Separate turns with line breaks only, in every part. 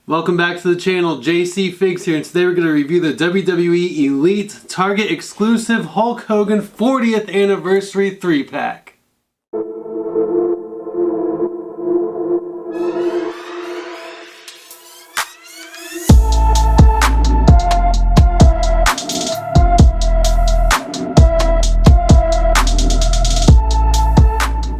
Welcome back to the channel. Jcfigz here, and today we're going to review the WWE Elite Target exclusive Hulk Hogan 40th Anniversary 3-pack.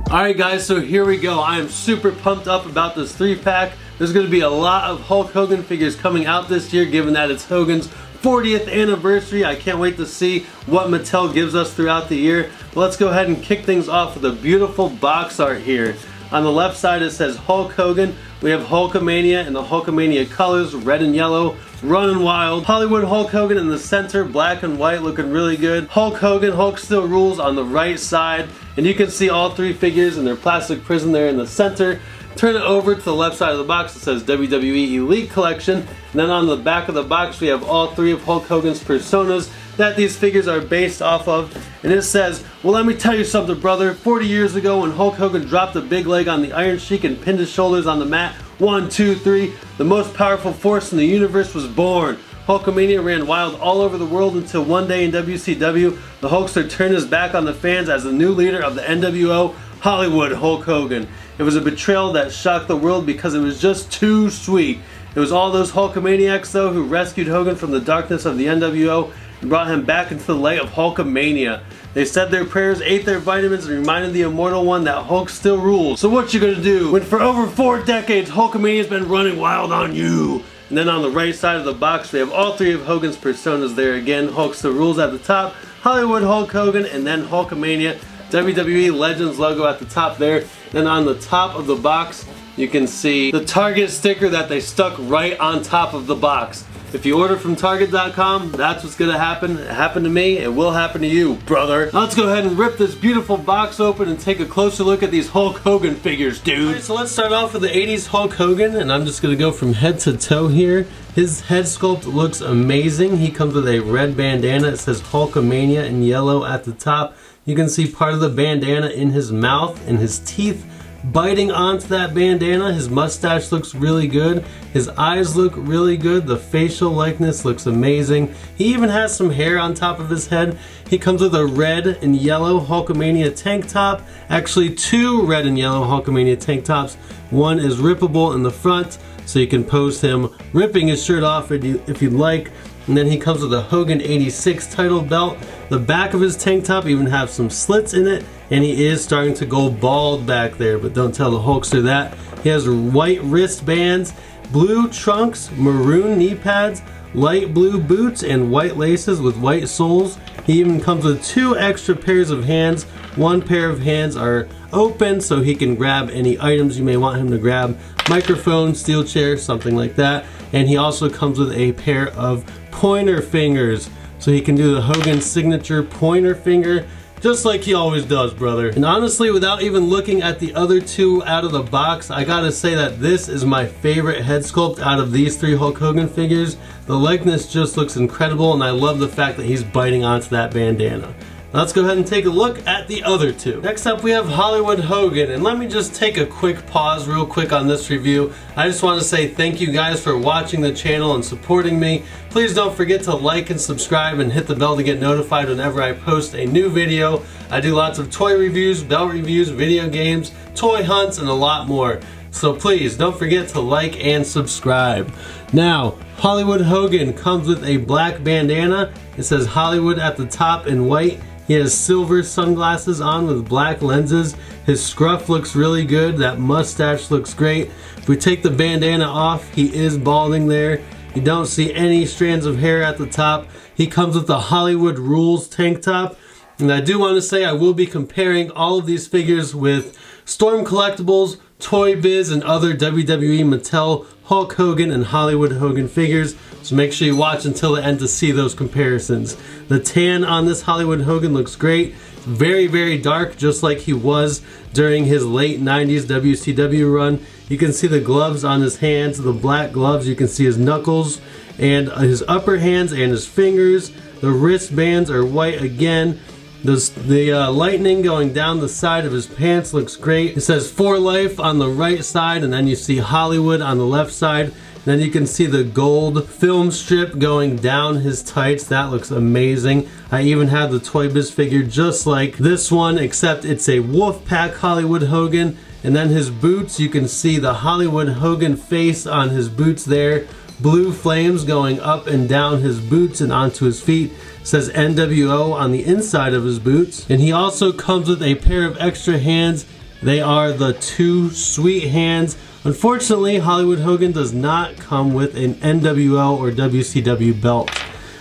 Alright guys, so here we go. I am super pumped up about this 3-pack. There's going to be a lot of Hulk Hogan figures coming out this year, given that it's Hogan's 40th anniversary. I can't wait to see what Mattel gives us throughout the year. But let's go ahead and kick things off with a beautiful box art here. On the left side it says Hulk Hogan. We have Hulkamania in the Hulkamania colors, red and yellow, running wild. Hollywood Hulk Hogan in the center, black and white, looking really good. Hulk Hogan, Hulk Still Rules on the right side. And you can see all three figures in their plastic prison there in the center. Turn it over to the left side of the box. It says WWE Elite Collection. And then on the back of the box we have all three of Hulk Hogan's personas that these figures are based off of. And it says, well, let me tell you something, brother. 40 years ago when Hulk Hogan dropped a big leg on the Iron Sheik and pinned his shoulders on the mat, 1, 2, 3, the most powerful force in the universe was born. Hulkamania ran wild all over the world until one day in WCW, the Hulkster turned his back on the fans as the new leader of the NWO, Hollywood Hulk Hogan. It was a betrayal that shocked the world because it was just too sweet. It was all those Hulkamaniacs though who rescued Hogan from the darkness of the NWO and brought him back into the light of Hulkamania. They said their prayers, ate their vitamins, and reminded the immortal one that Hulk still rules. So what you gonna do when for over 4 decades Hulkamania's been running wild on you? And then on the right side of the box we have all three of Hogan's personas there again. Hulk Still Rules at the top, Hollywood Hulk Hogan, and then Hulkamania. WWE Legends logo at the top there. Then on the top of the box you can see the Target sticker that they stuck right on top of the box. If you order from Target.com, that's what's gonna happen. It happened to me, it will happen to you, brother. Now let's go ahead and rip this beautiful box open and take a closer look at these Hulk Hogan figures, dude. Alright, so let's start off with the 80s Hulk Hogan, and I'm just gonna go from head to toe here. His head sculpt looks amazing. He comes with a red bandana. It says Hulkamania in yellow at the top. You can see part of the bandana in his mouth and his teeth biting onto that bandana. His mustache looks really good. His eyes look really good. The facial likeness looks amazing. He even has some hair on top of his head. He comes with a red and yellow Hulkamania tank top. Actually 2 red and yellow Hulkamania tank tops. One is rippable in the front, so you can pose him ripping his shirt off if you'd like. And then he comes with a Hogan 86 title belt. The back of his tank top even has some slits in it, and he is starting to go bald back there, but don't tell the Hulkster that. He has white wristbands, blue trunks, maroon knee pads, light blue boots, and white laces with white soles. He even comes with 2 extra pairs of hands. One pair of hands are open so he can grab any items you may want him to grab. Microphone, steel chair, something like that. And he also comes with a pair of pointer fingers, so he can do the Hogan signature pointer finger just like he always does, brother. And honestly, without even looking at the other 2 out of the box, I gotta say that this is my favorite head sculpt out of these 3 Hulk Hogan figures. The likeness just looks incredible, and I love the fact that he's biting onto that bandana. Let's go ahead and take a look at the other 2. Next up we have Hollywood Hogan, and let me just take a quick pause real quick on this review. I just want to say thank you guys for watching the channel and supporting me. Please don't forget to like and subscribe and hit the bell to get notified whenever I post a new video. I do lots of toy reviews, belt reviews, video games, toy hunts, and a lot more. So please don't forget to like and subscribe. Now, Hollywood Hogan comes with a black bandana. It says Hollywood at the top in white. He has silver sunglasses on with black lenses. His scruff looks really good. That mustache looks great. If we take the bandana off, he is balding there. You don't see any strands of hair at the top. He comes with the Hollywood Rules tank top. And I do want to say I will be comparing all of these figures with Storm Collectibles, Toy Biz, and other WWE Mattel Hulk Hogan and Hollywood Hogan figures, so make sure you watch until the end to see those comparisons. The tan on this Hollywood Hogan looks great. Very, very dark, just like he was during his late 90s WCW run. You can see the gloves on his hands, the black gloves. You can see his knuckles and his upper hands and his fingers. The wristbands are white again. The lightning going down the side of his pants looks great. It says For Life on the right side, and then you see Hollywood on the left side. Then you can see the gold film strip going down his tights. That looks amazing. I even have the Toy Biz figure just like this one, except it's a Wolfpack Hollywood Hogan. And then his boots, you can see the Hollywood Hogan face on his boots there. Blue flames going up and down his boots and onto his feet. It says NWO on the inside of his boots. And he also comes with a pair of extra hands. They are the two sweet hands. Unfortunately, Hollywood Hogan does not come with an NWO or WCW belt.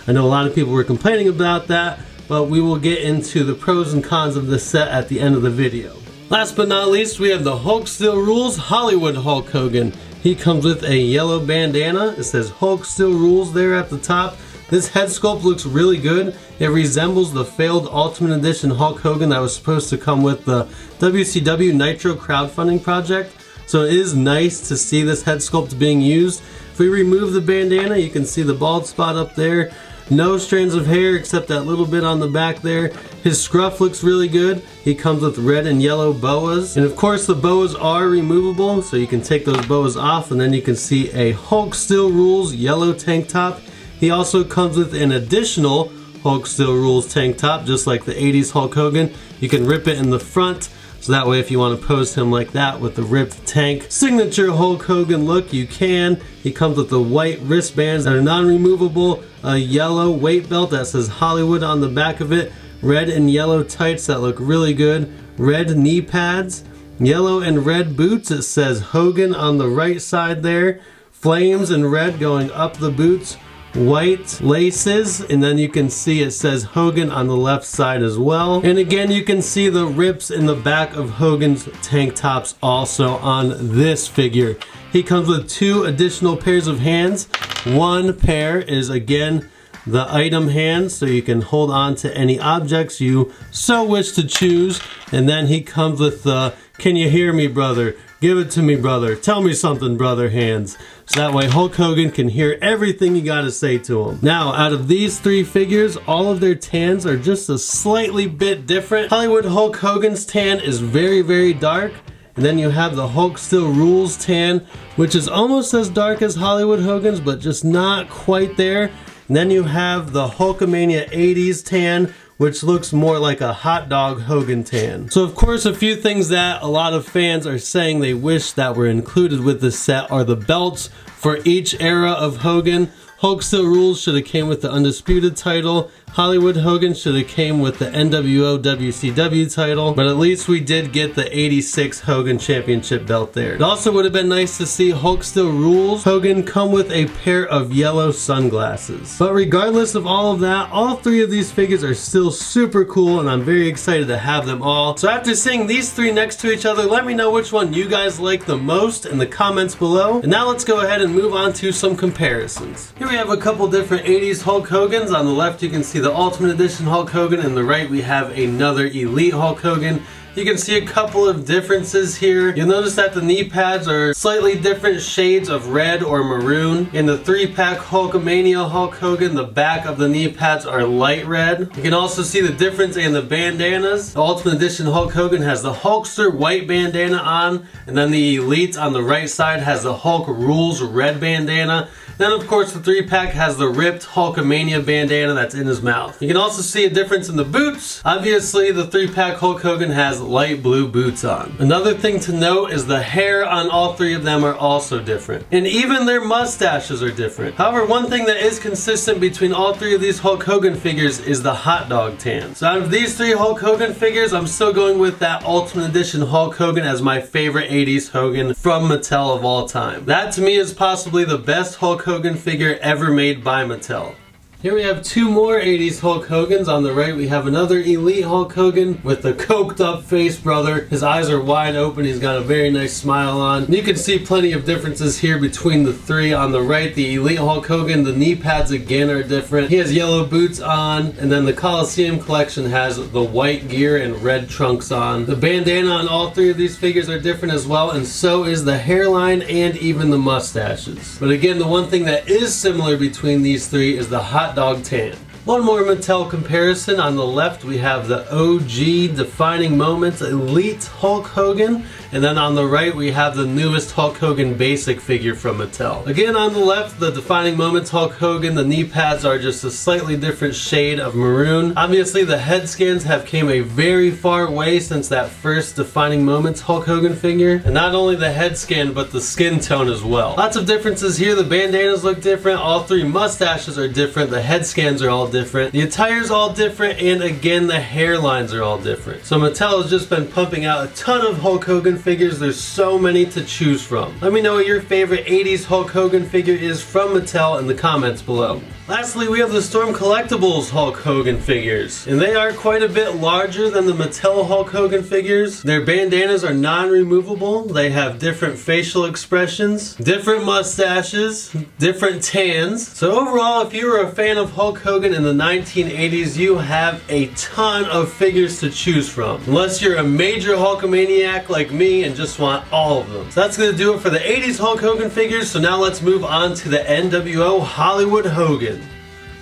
I know a lot of people were complaining about that, but we will get into the pros and cons of this set at the end of the video. Last but not least, we have the Hulk Still Rules Hollywood Hulk Hogan. He comes with a yellow bandana. It says Hulk Still Rules there at the top. This head sculpt looks really good. It resembles the failed Ultimate Edition Hulk Hogan that was supposed to come with the WCW Nitro crowdfunding project. So it is nice to see this head sculpt being used. If we remove the bandana, you can see the bald spot up there. No strands of hair except that little bit on the back there. His scruff looks really good. He comes with red and yellow boas. And of course the boas are removable, so you can take those boas off and then you can see a Hulk Still Rules yellow tank top. He also comes with an additional Hulk Still Rules tank top, just like the 80s Hulk Hogan. You can rip it in the front. So that way if you want to pose him like that with the ripped tank signature Hulk Hogan look, you can. He comes with the white wristbands that are non-removable, a yellow weight belt that says Hollywood on the back of it, red and yellow tights that look really good, red knee pads, yellow and red boots. It says Hogan on the right side there, flames and red going up the boots, white laces, and then you can see it says Hogan on the left side as well. And again, you can see the rips in the back of Hogan's tank tops also on this figure. He comes with two additional pairs of hands. One pair is again the item hands, so you can hold on to any objects you so wish to choose. And then he comes with the "Can you hear me, brother? Give it to me, brother. Tell me something, brother" hands. So that way Hulk Hogan can hear everything you gotta say to him. Now, out of these three figures, all of their tans are just a slightly bit different. Hollywood Hulk Hogan's tan is very, very dark. And then you have the Hulk Still Rules tan, which is almost as dark as Hollywood Hogan's, but just not quite there. And then you have the Hulkamania 80s tan, which looks more like a hot dog Hogan tan. So of course, a few things that a lot of fans are saying they wish that were included with this set are the belts for each era of Hogan. Hulk Still Rules should have came with the Undisputed title. Hollywood Hogan should have came with the NWO WCW title, but at least we did get the 86 Hogan Championship belt there. It also would have been nice to see Hulk Still Rules Hogan come with a pair of yellow sunglasses. But regardless of all of that, all three of these figures are still super cool and I'm very excited to have them all. So after seeing these three next to each other, let me know which one you guys like the most in the comments below. And now let's go ahead and move on to some comparisons. Here we have a couple different 80s Hulk Hogans. On the left you can see the Ultimate Edition Hulk Hogan, and the right we have another Elite Hulk Hogan. You can see a couple of differences here. You'll notice that the knee pads are slightly different shades of red or maroon. In the 3-pack Hulkamania Hulk Hogan, the back of the knee pads are light red. You can also see the difference in the bandanas. The Ultimate Edition Hulk Hogan has the Hulkster white bandana on, and then the Elite on the right side has the Hulk Rules red bandana. Then of course the 3-pack has the ripped Hulkamania bandana that's in his mouth. You can also see a difference in the boots. Obviously the 3-pack Hulk Hogan has light blue boots on. Another thing to note is the hair on all three of them are also different. And even their mustaches are different. However, one thing that is consistent between all three of these Hulk Hogan figures is the hot dog tan. So out of these three Hulk Hogan figures, I'm still going with that Ultimate Edition Hulk Hogan as my favorite 80s Hogan from Mattel of all time. That to me is possibly the best Hulk Hogan figure ever made by Mattel. Here we have two more 80s Hulk Hogans. On the right we have another Elite Hulk Hogan with the coked up face, brother. His eyes are wide open, he's got a very nice smile on. And you can see plenty of differences here between the three. On the right, the Elite Hulk Hogan, the knee pads again are different. He has yellow boots on, and then the Coliseum collection has the white gear and red trunks on. The bandana on all three of these figures are different as well, and so is the hairline and even the mustaches. But again, the one thing that is similar between these three is the hot dog tan. One more Mattel comparison. On the left we have the OG Defining Moments Elite Hulk Hogan, and then on the right we have the newest Hulk Hogan basic figure from Mattel. Again, on the left, the Defining Moments Hulk Hogan, the knee pads are just a slightly different shade of maroon. Obviously the head scans have came a very far way since that first Defining Moments Hulk Hogan figure, and not only the head scan but the skin tone as well. Lots of differences here. The bandanas look different, all three mustaches are different, the head scans are all different, the attire's all different, and again the hairlines are all different. So Mattel has just been pumping out a ton of Hulk Hogan figures. There's so many to choose from. Let me know what your favorite 80s Hulk Hogan figure is from Mattel in the comments below. Lastly, we have the Storm Collectibles Hulk Hogan figures, and they are quite a bit larger than the Mattel Hulk Hogan figures. Their bandanas are non-removable, they have different facial expressions, different mustaches, different tans. So overall, if you were a fan of Hulk Hogan in the 1980s, you have a ton of figures to choose from. Unless you're a major Hulkamaniac like me and just want all of them. So that's going to do it for the 80s Hulk Hogan figures, so now let's move on to the NWO Hollywood Hogan.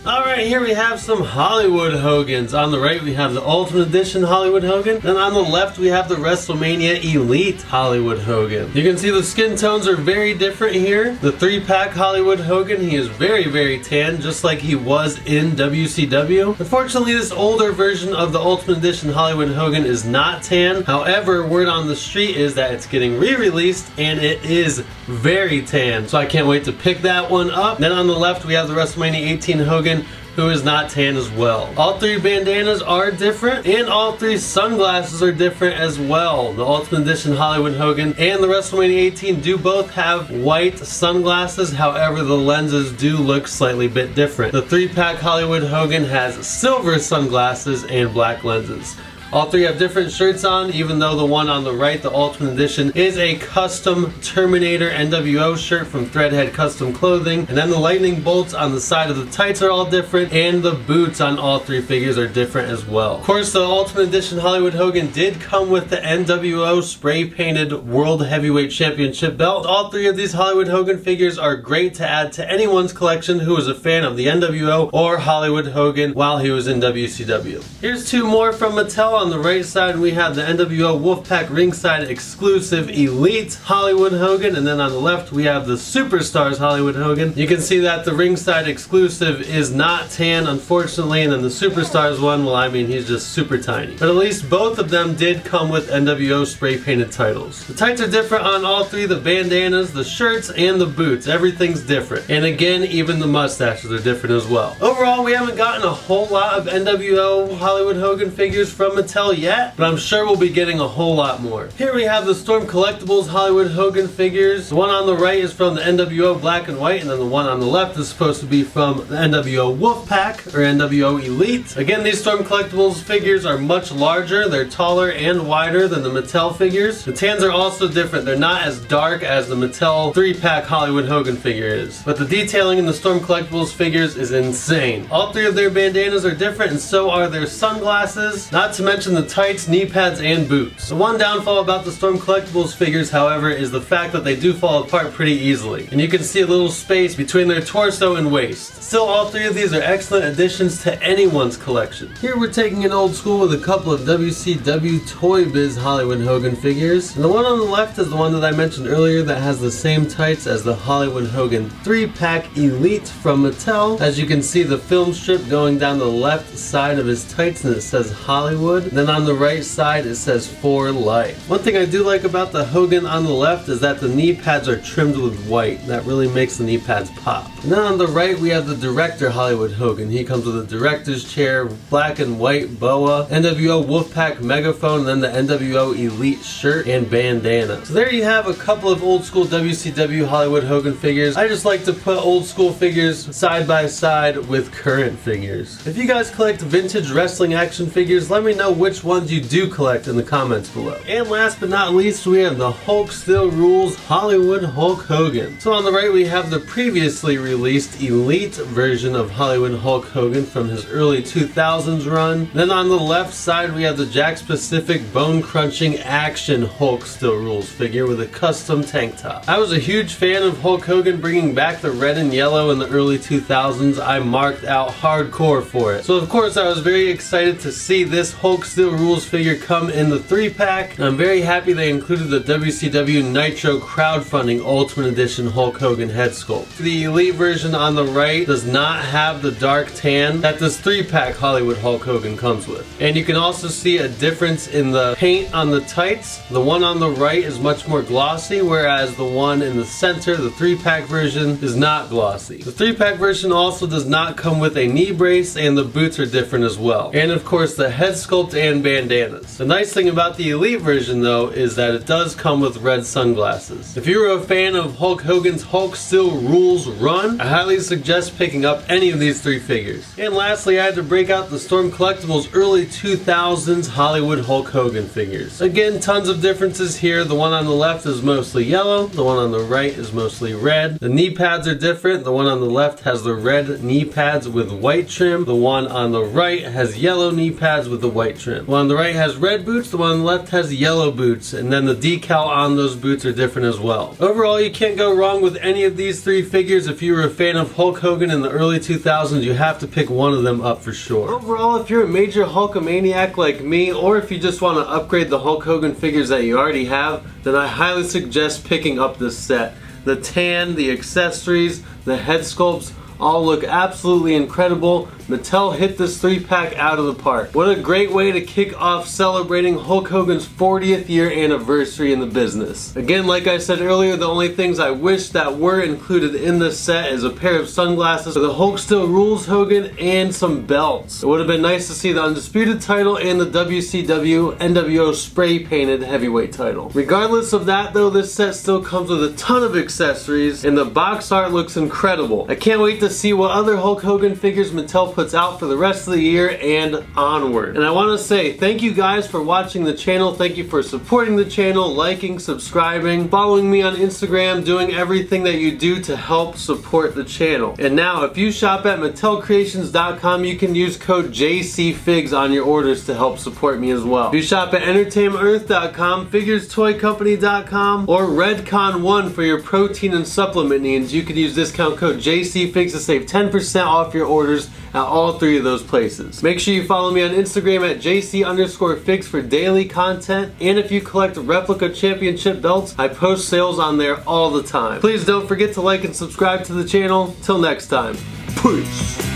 Alright, here we have some Hollywood Hogans. On the right we have the Ultimate Edition Hollywood Hogan, and on the left we have the WrestleMania Elite Hollywood Hogan. You can see the skin tones are very different here. The 3-pack Hollywood Hogan, he is very tan, just like he was in WCW. Unfortunately, this older version of the Ultimate Edition Hollywood Hogan is not tan. However, word on the street is that it's getting re-released and it is very tan. So I can't wait to pick that one up. Then on the left we have the WrestleMania 18 Hogan, who is not tan as well. All three bandanas are different, and all three sunglasses are different as well. The Ultimate Edition Hollywood Hogan and the WrestleMania 18 do both have white sunglasses, however the lenses do look slightly bit different. The 3-pack Hollywood Hogan has silver sunglasses and black lenses. All three have different shirts on, even though the one on the right, the Ultimate Edition, is a custom Terminator NWO shirt from Threadhead Custom Clothing. And then the lightning bolts on the side of the tights are all different, and the boots on all three figures are different as well. Of course, the Ultimate Edition Hollywood Hogan did come with the NWO spray painted World Heavyweight Championship belt. All three of these Hollywood Hogan figures are great to add to anyone's collection who is a fan of the NWO or Hollywood Hogan while he was in WCW. Here's two more from Mattel. On the right side we have the NWO Wolfpack ringside exclusive Elite Hollywood Hogan, and then on the left we have the Superstars Hollywood Hogan. You can see that the ringside exclusive is not tan, unfortunately, and then the Superstars one, well, I mean, he's just super tiny. But at least both of them did come with NWO spray painted titles. The tights are different on all three, the bandanas, the shirts, and the boots. Everything's different. And again, even the mustaches are different as well. Overall, we haven't gotten a whole lot of NWO Hollywood Hogan figures from Mattel yet, but I'm sure we'll be getting a whole lot more. Here we have the Storm Collectibles Hollywood Hogan figures. The one on the right is from the NWO Black and White, and then the one on the left is supposed to be from the NWO Wolfpack or NWO Elite. Again, these Storm Collectibles figures are much larger, they're taller and wider than the Mattel figures. The tans are also different, they're not as dark as the Mattel 3-pack Hollywood Hogan figure is. But the detailing in the Storm Collectibles figures is insane. All three of their bandanas are different, and so are their sunglasses, not to mention the tights, knee pads, and boots. The one downfall about the Storm Collectibles figures, however, is the fact that they do fall apart pretty easily, and you can see a little space between their torso and waist. Still, all three of these are excellent additions to anyone's collection. Here we're taking an old school with a couple of WCW Toy Biz Hollywood Hogan figures, and the one on the left is the one that I mentioned earlier that has the same tights as the Hollywood Hogan 3-pack Elite from Mattel. As you can see, the film strip going down the left side of his tights, and it says Hollywood. Then on the right side it says For Life. One thing I do like about the Hogan on the left is that the knee pads are trimmed with white. That really makes the knee pads pop. And then on the right we have the Director Hollywood Hogan. He comes with a director's chair, black and white boa, NWO Wolfpack megaphone, and then the NWO Elite shirt and bandana. So there you have a couple of old school WCW Hollywood Hogan figures. I just like to put old school figures side by side with current figures. If you guys collect vintage wrestling action figures, let me know know which ones you do collect in the comments below. And last but not least, we have the Hulk Still Rules Hollywood Hulk Hogan. So on the right we have the previously released Elite version of Hollywood Hulk Hogan from his early 2000s run. Then on the left side we have the Jcfigz bone crunching action Hulk Still Rules figure with a custom tank top. I was a huge fan of Hulk Hogan bringing back the red and yellow in the early 2000s. I marked out hardcore for it. So of course I was very excited to see this Hulk Still Rules figure come in the 3-pack. I'm very happy they included the WCW Nitro crowdfunding Ultimate Edition Hulk Hogan head sculpt. The Elite version on the right does not have the dark tan that this 3-pack Hollywood Hulk Hogan comes with. And you can also see a difference in the paint on the tights. The one on the right is much more glossy, whereas the one in the center, the 3-pack version, is not glossy. The 3-pack version also does not come with a knee brace, and the boots are different as well. And of course the head sculpt and bandanas. The nice thing about the Elite version though is that it does come with red sunglasses. If you're a fan of Hulk Hogan's Hulk Still Rules run, I highly suggest picking up any of these 3 figures. And lastly, I had to break out the Storm Collectibles early 2000s Hollywood Hulk Hogan figures. Again, tons of differences here. The one on the left is mostly yellow, the one on the right is mostly red. The knee pads are different. The one on the left has the red knee pads with white trim. The one on the right has yellow knee pads with the white trim. The one on the right has red boots, the one on the left has yellow boots, and then the decal on those boots are different as well. Overall, you can't go wrong with any of these 3 figures. If you were a fan of Hulk Hogan in the early 2000s, you have to pick one of them up for sure. Overall, if you're a major Hulkamaniac like me, or if you just want to upgrade the Hulk Hogan figures that you already have, then I highly suggest picking up this set. The tan, the accessories, the head sculpts, all look absolutely incredible. Mattel hit this 3-pack out of the park. What a great way to kick off celebrating Hulk Hogan's 40th year anniversary in the business. Again, like I said earlier, the only things I wish that were included in this set is a pair of sunglasses for the Hulk Still Rules Hogan and some belts. It would have been nice to see the Undisputed title and the WCW NWO spray painted heavyweight title. Regardless of that though, this set still comes with a ton of accessories and the box art looks incredible. I can't wait to see what other Hulk Hogan figures Mattel puts out for the rest of the year and onward. And I want to say thank you guys for watching the channel. Thank you for supporting the channel, liking, subscribing, following me on Instagram, doing everything that you do to help support the channel. And now if you shop at MattelCreations.com, you can use code Jcfigz on your orders to help support me as well. If you shop at EntertainmentEarth.com, FiguresToyCompany.com, or Redcon1 for your protein and supplement needs, you can use discount code Jcfigz to save 10% off your orders at all 3 of those places. Make sure you follow me on Instagram at JC_Figz for daily content, and if you collect replica championship belts, I post sales on there all the time. Please don't forget to like and subscribe to the channel. Till next time, peace!